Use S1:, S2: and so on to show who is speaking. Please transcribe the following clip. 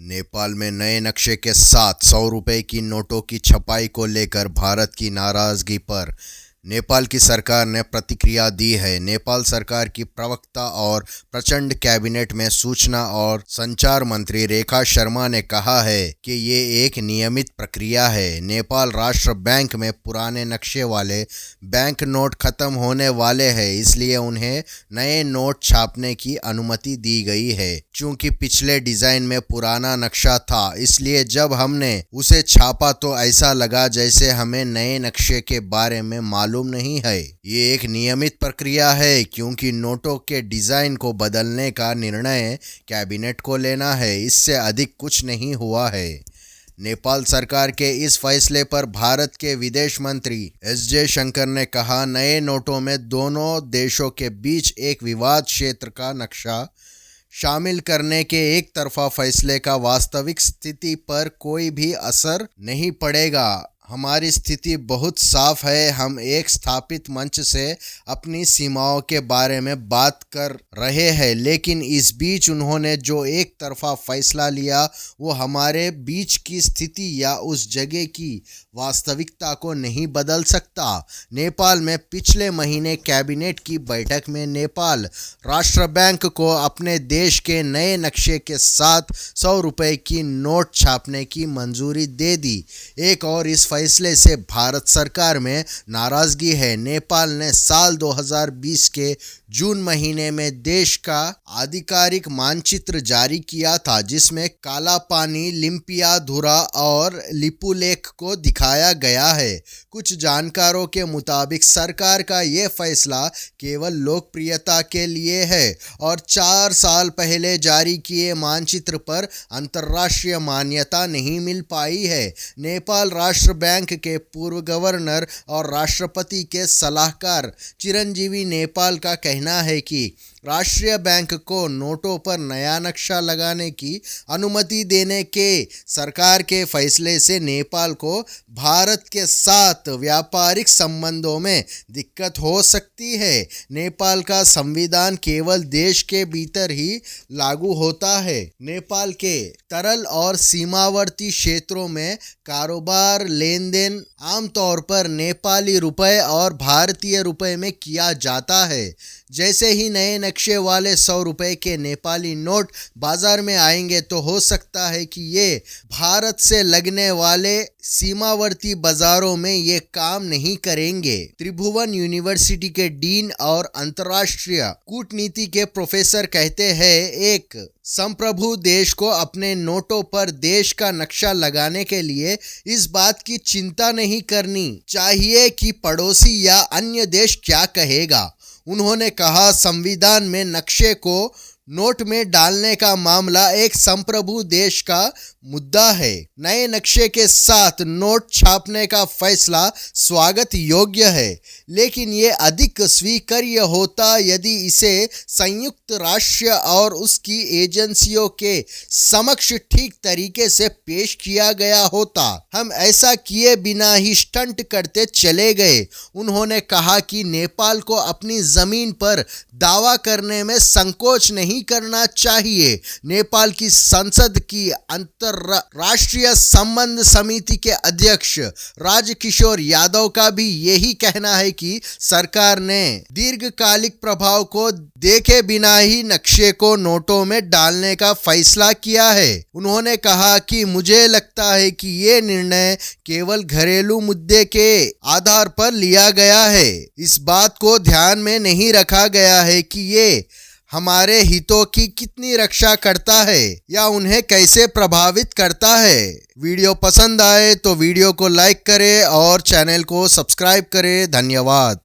S1: नेपाल में नए नक्शे के साथ 100 रुपए की नोटों की छपाई को लेकर भारत की नाराजगी पर नेपाल की सरकार ने प्रतिक्रिया दी है। नेपाल सरकार की प्रवक्ता और प्रचंड कैबिनेट में सूचना और संचार मंत्री रेखा शर्मा ने कहा है कि ये एक नियमित प्रक्रिया है। नेपाल राष्ट्र बैंक में पुराने नक्शे वाले बैंक नोट खत्म होने वाले हैं, इसलिए उन्हें नए नोट छापने की अनुमति दी गई है। चूंकि पिछले डिजाइन में पुराना नक्शा था, इसलिए जब हमने उसे छापा तो ऐसा लगा जैसे हमें नए नक्शे के बारे में मालूम नहीं है। ये एक नियमित प्रक्रिया है क्योंकि नोटों के डिजाइन को बदलने का निर्णय कैबिनेट को लेना है, इससे अधिक कुछ नहीं हुआ है। नेपाल सरकार के इस फैसले पर भारत के विदेश मंत्री एस जयशंकर ने कहा, नए नोटों में दोनों देशों के बीच एक विवाद क्षेत्र का नक्शा शामिल करने के एक तरफा फैसले का वास्तविक स्थिति पर कोई भी असर नहीं पड़ेगा। हमारी स्थिति बहुत साफ है। हम एक स्थापित मंच से अपनी सीमाओं के बारे में बात कर रहे हैं, लेकिन इस बीच उन्होंने जो एक तरफा फैसला लिया वो hमारे बीच की स्थिति या उस जगह की वास्तविकता को नहीं बदल सकता। नेपाल में पिछले महीने कैबिनेट की बैठक में नेपाल राष्ट्र बैंक को अपने देश के नए नक्शे के साथ 100 रुपए की नोट छापने की मंजूरी दे दी। एक और इस फैसले से भारत सरकार में नाराजगी है। नेपाल ने साल 2020 के जून महीने में देश का आधिकारिक मानचित्र जारी किया था, जिसमें काला पानी, लिम्पियाधुरा और लिपुलेख को दिखाया गया है। कुछ जानकारों के मुताबिक सरकार का ये फैसला केवल लोकप्रियता के लिए है और 4 साल पहले जारी किए मानचित्र पर अंतर्राष्ट्रीय मान्यता नहीं मिल पाई है। नेपाल राष्ट्र बैंक के पूर्व गवर्नर और राष्ट्रपति के सलाहकार चिरंजीवी नेपाल का कहना है कि राष्ट्रीय बैंक को नोटों पर नया नक्शा लगाने की अनुमति देने के सरकार के फैसले से नेपाल को भारत के साथ व्यापारिक संबंधों में दिक्कत हो सकती है। नेपाल का संविधान केवल देश के भीतर ही लागू होता है। नेपाल के तरल और सीमावर्ती क्षेत्रों में कारोबार लेन देन आमतौर पर नेपाली रुपए और भारतीय रुपए में किया जाता है। जैसे ही नए नक्शे वाले 100 रुपए के नेपाली नोट बाजार में आएंगे तो हो सकता है कि ये भारत से लगने वाले सीमावर्ती बाजारों में ये काम नहीं करेंगे। त्रिभुवन यूनिवर्सिटी के डीन और अंतर्राष्ट्रीय कूटनीति के प्रोफेसर कहते हैं, एक संप्रभु देश को अपने नोटों पर देश का नक्शा लगाने के लिए इस बात की चिंता नहीं करनी चाहिए कि पड़ोसी या अन्य देश क्या कहेगा। उन्होंने कहा, संविधान में नक्शे को नोट में डालने का मामला एक संप्रभु देश का मुद्दा है। नए नक्शे के साथ नोट छापने का फैसला स्वागत योग्य है, लेकिन ये अधिक स्वीकार्य होता यदि इसे संयुक्त राष्ट्र और उसकी एजेंसियों के समक्ष ठीक तरीके से पेश किया गया होता। हम ऐसा किए बिना ही स्टंट करते चले गए। उन्होंने कहा कि नेपाल को अपनी जमीन पर दावा करने में संकोच नहीं करना चाहिए। नेपाल की संसद की अंतरराष्ट्रीय संबंध समिति के अध्यक्ष राजकिशोर यादव का भी यही कहना है कि सरकार ने दीर्घकालिक प्रभाव को देखे बिना ही नक्शे को नोटों में डालने का फैसला किया है। उन्होंने कहा कि मुझे लगता है कि ये निर्णय केवल घरेलू मुद्दे के आधार पर लिया गया है। इस बात को ध्यान में नहीं रखा गया है कि ये हमारे हितों की कितनी रक्षा करता है या उन्हें कैसे प्रभावित करता है। वीडियो पसंद आए तो वीडियो को लाइक करें और चैनल को सब्सक्राइब करें। धन्यवाद।